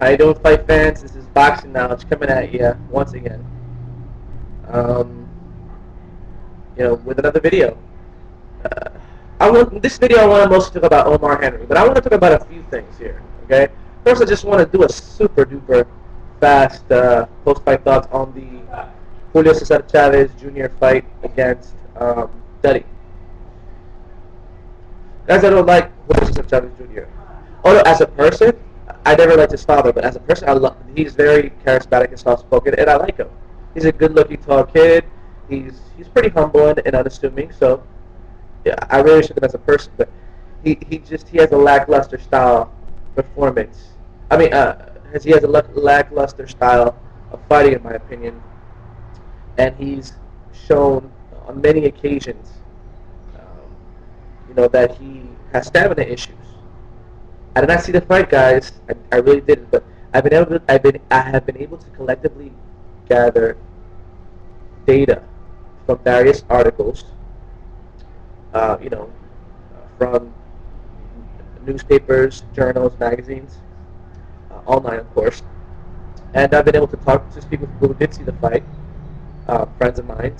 How you doing, fight fans? This is Boxing Knowledge coming at you once again. Um, with another video. This video I want to mostly talk about Omar Henry, but I want to talk about a few things here. Okay. First, I just want to do a super duper fast post-fight thoughts on the Julio Cesar Chavez Jr. fight against Duddy. Guys, I don't like Julio Cesar Chavez Jr. Although as a person, I never liked his father, but as a person, he's very charismatic and soft-spoken, and I like him. He's a good-looking, tall kid. He's pretty humble and unassuming, so yeah, I really respect him as a person. But he has a lackluster style performance. He has a lackluster style of fighting, in my opinion, and he's shown on many occasions, that he has stamina issues. I did not see the fight, guys. I really didn't, but I have been able to collectively gather data from various articles, from newspapers, journals, magazines, online, of course. And I've been able to talk to people who did see the fight, friends of mine,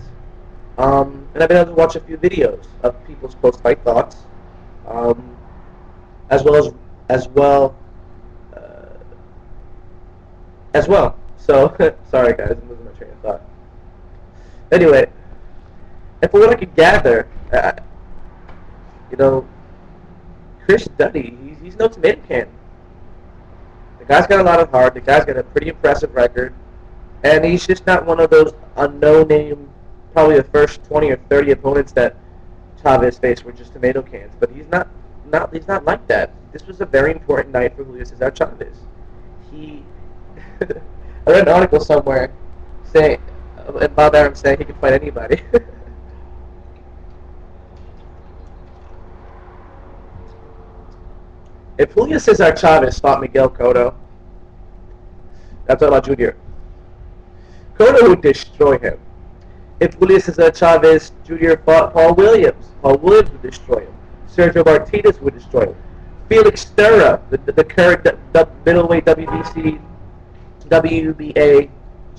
and I've been able to watch a few videos of people's post-fight thoughts, as well. So, sorry guys, I'm losing my train of thought. Anyway, and for what I could gather, Chris Duddy, he's no tomato can. The guy's got a lot of heart. The guy's got a pretty impressive record, and he's just not one of those unknown name, probably the first 20 or 30 opponents that Chavez faced were just tomato cans. But he's not like that. This was a very important night for Julio Cesar Chavez. I read an article somewhere saying, and Bob Arum saying he could fight anybody. If Julio Cesar Chavez fought Miguel Cotto, I'm talking about Junior, Cotto would destroy him. If Julio Cesar Chavez Jr. fought Paul Williams would destroy him. Sergio Martinez would destroy him. Felix Sturra, the current middleweight WBA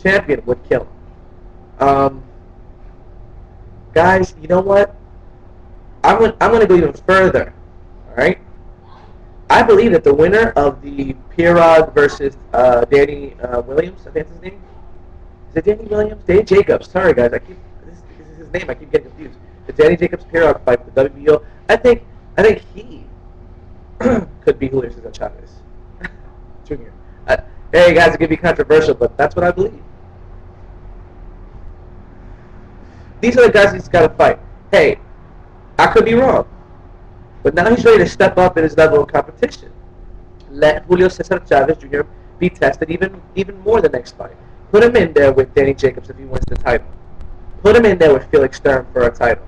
champion, would kill him. Guys, you know what? I'm going to go even further. All right. I believe that the winner of the Pirog versus Danny Williams, I think that's his name. Is it Danny Williams? Danny Jacobs. Sorry, guys. This is his name. I keep getting confused. The Danny Jacobs Pirog fight for the WBO. I think he could be Julio Cesar Chavez Jr. Hey, guys, it could be controversial, but that's what I believe. These are the guys he's got to fight. Hey, I could be wrong, but now he's ready to step up in his level of competition. Let Julio Cesar Chavez Jr. be tested even more the next fight. Put him in there with Danny Jacobs if he wins the title. Put him in there with Felix Sturm for a title.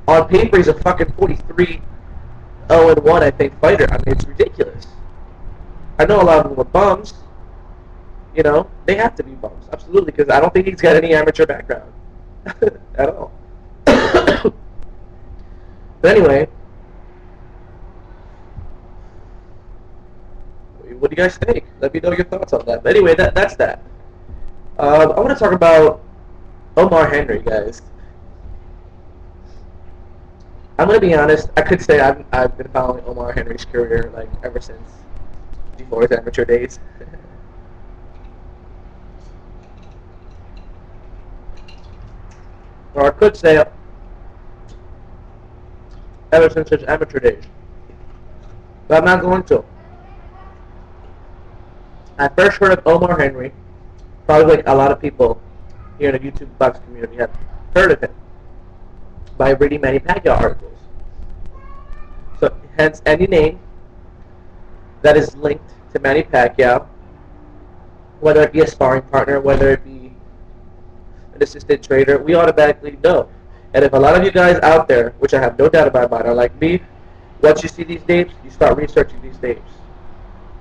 On paper, he's a fucking 43-0-1, I think, fighter. I mean, it's ridiculous. I know a lot of them were bums. They have to be bums, absolutely, because I don't think he's got any amateur background at all. But anyway, what do you guys think? Let me know your thoughts on that. But anyway, that's that. I want to talk about Omar Henry, guys. I'm going to be honest. I could say I've been following Omar Henry's career ever since before his amateur days. Or I could say ever since his amateur days. But I'm not going to. I first heard of Omar Henry, probably like a lot of people here in the YouTube box community have heard of him, by reading Manny Pacquiao articles. So hence any name that is linked to Manny Pacquiao, whether it be a sparring partner, whether it be an assistant trader, we automatically know. And if a lot of you guys out there, which I have no doubt about mine, are like me, once you see these names, you start researching these names.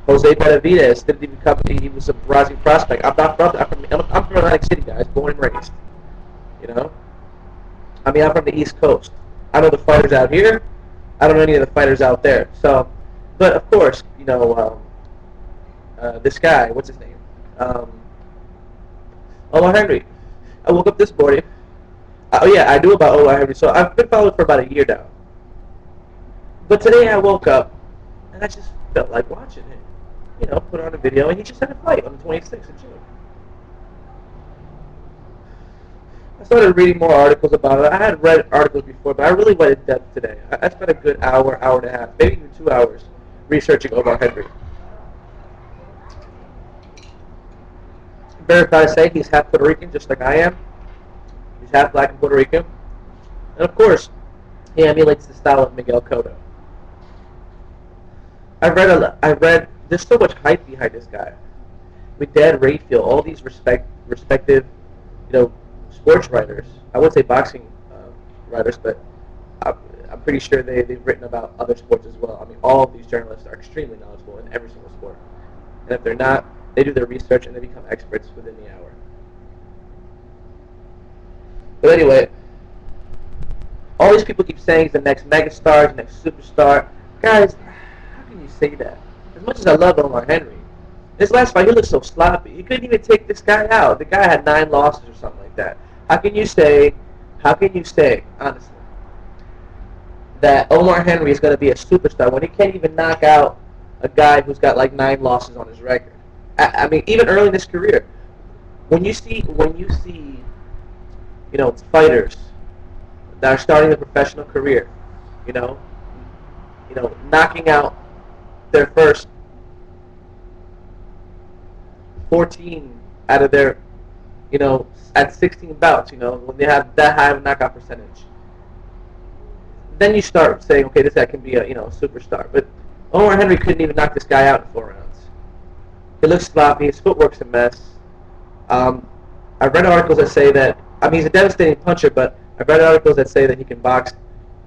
Jose Benavidez didn't even come. He was a rising prospect. I'm from Atlantic City, guys, born and raised. I'm from the East Coast. I know the fighters out here. I don't know any of the fighters out there. So, but of course, this guy, what's his name? Omar Henry. I woke up this morning. Oh yeah, I knew about Omar Henry, so I've been following for about a year now. But today I woke up and I just felt like watching him. You know, put on a video, and he just had a fight on the 26th of June. I started reading more articles about it. I had read articles before, but I really went in depth today. I spent a good hour, hour and a half, maybe even 2 hours researching Omar Henry. I'm very proud to say he's half Puerto Rican, just like I am. He's half black and Puerto Rican. And of course, he emulates the style of Miguel Cotto. I've read, there's so much hype behind this guy. With Dan Rayfield, all these respective, sports writers. I would say boxing writers, but I'm pretty sure they've written about other sports as well. I mean, all of these journalists are extremely knowledgeable in every single sport. And if they're not, they do their research and they become experts within the hour. But anyway, all these people keep saying he's the next megastar, the next superstar. Guys, how can you say that? As much as I love Omar Henry, this last fight, he looked so sloppy. He couldn't even take this guy out. The guy had 9 losses or something like that. How can you say, honestly, that Omar Henry is going to be a superstar when he can't even knock out a guy who's got like 9 losses on his record? I mean, even early in his career, when you see, fighters that are starting a professional career, knocking out their first 14 out of their, at 16 bouts, when they have that high of a knockout percentage, then you start saying, okay, this guy can be a, superstar. But Omar Henry couldn't even knock this guy out in 4 rounds. He looks sloppy. His footwork's a mess. I've read articles that say that, he's a devastating puncher, but I've read articles that say that he can box.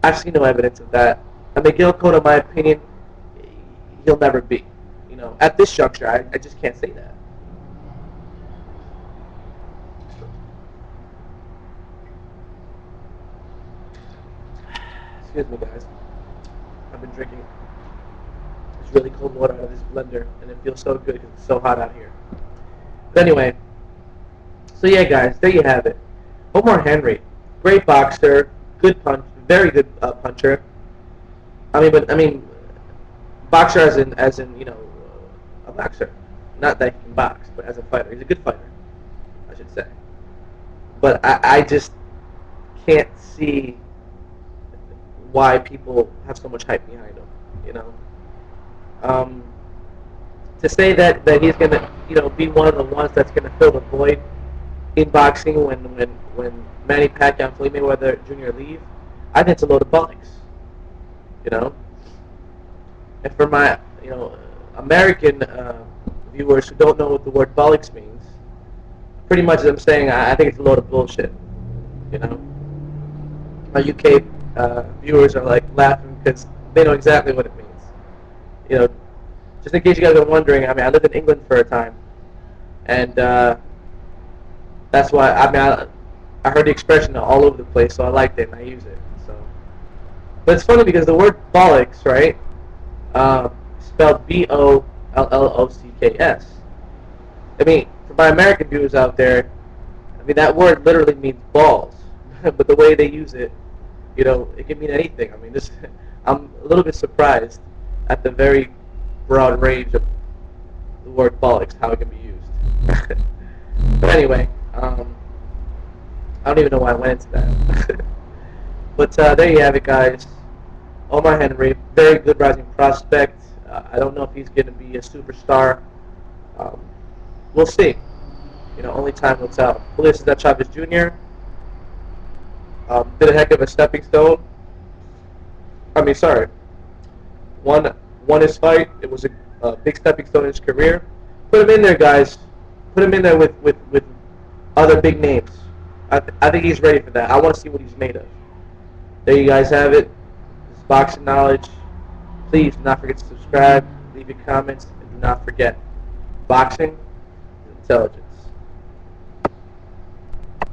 I've seen no evidence of that. And Miguel Cotto, in my opinion, he'll never be. At this juncture, I just can't say that. Excuse me, guys. I've been drinking this really cold water out of this blender, and it feels so good because it's so hot out here. But anyway, so yeah, guys, there you have it. Omar Henry, great boxer, good punch, very good puncher. Boxer as in a boxer. Not that he can box, but as a fighter, he's a good fighter, I should say. But I just can't see why people have so much hype behind him, to say that he's gonna, be one of the ones that's gonna fill the void in boxing when Manny Pacquiao and Floyd Mayweather Jr. leave, I think it's a load of bollocks, And for my, American viewers who don't know what the word bollocks means, pretty much as I'm saying, I think it's a load of bullshit, My UK viewers are like laughing because they know exactly what it means. Just in case you guys are wondering, I lived in England for a time, and that's why I heard the expression all over the place, so I liked it and I use it. So, but it's funny because the word bollocks, right, spelled B-O-L-L-O-C-K-S. For my American viewers out there, that word literally means balls, but the way they use it, it can mean anything. I'm a little bit surprised at the very broad range of the word bollocks, how it can be used. But anyway, I don't even know why I went into that. But there you have it, guys. Omar Henry, very good rising prospect. I don't know if he's going to be a superstar. We'll see. Only time will tell. This is Chavez Jr. Did a heck of a stepping stone. Won his fight. It was a big stepping stone in his career. Put him in there, guys. Put him in there with other big names. I think he's ready for that. I want to see what he's made of. There you guys have it. This is boxing knowledge. Please do not forget to subscribe, leave your comments, and do not forget, boxing is intelligent.